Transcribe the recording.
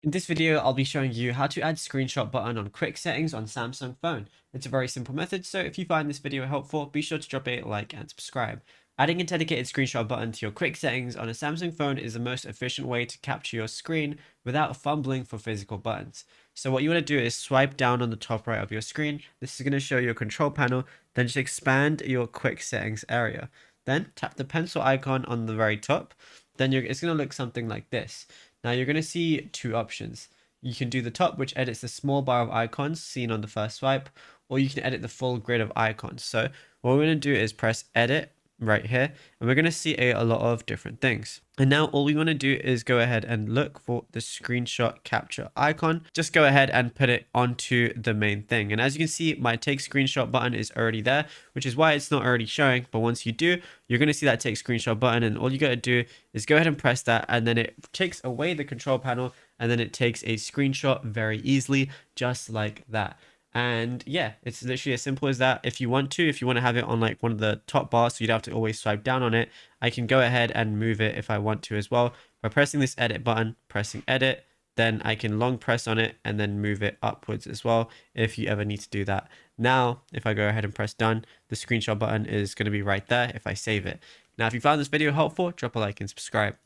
In this video, I'll be showing you how to add screenshot button on quick settings on Samsung phone. It's a very simple method, so if you find this video helpful, be sure to drop a like and subscribe. Adding a dedicated screenshot button to your quick settings on a Samsung phone is the most efficient way to capture your screen without fumbling for physical buttons. So what you want to do is swipe down on the top right of your screen. This is going to show your control panel, then just expand your quick settings area. Then tap the pencil icon on the very top. Then it's going to look something like this. Now you're going to see two options. You can do the top, which edits the small bar of icons seen on the first swipe, or you can edit the full grid of icons. So what we're going to do is press edit right here, and we're going to see a lot of different things. And now all we want to do is go ahead and look for the screenshot capture icon. Just go ahead and put it onto the main thing. And as you can see, my take screenshot button is already there, which is why it's not already showing. But once you do, you're going to see that take screenshot button, and all you got to do is go ahead and press that, and then it takes away the control panel, and then it takes a screenshot very easily, just like that. And yeah, it's literally as simple as that. If you want to have it on like one of the top bars, so you'd have to always swipe down on it, I can go ahead and move it if I want to as well. By pressing this edit button, pressing edit, then I can long press on it and then move it upwards as well if you ever need to do that. Now, if I go ahead and press done, the screenshot button is going to be right there if I save it. Now, if you found this video helpful, drop a like and subscribe.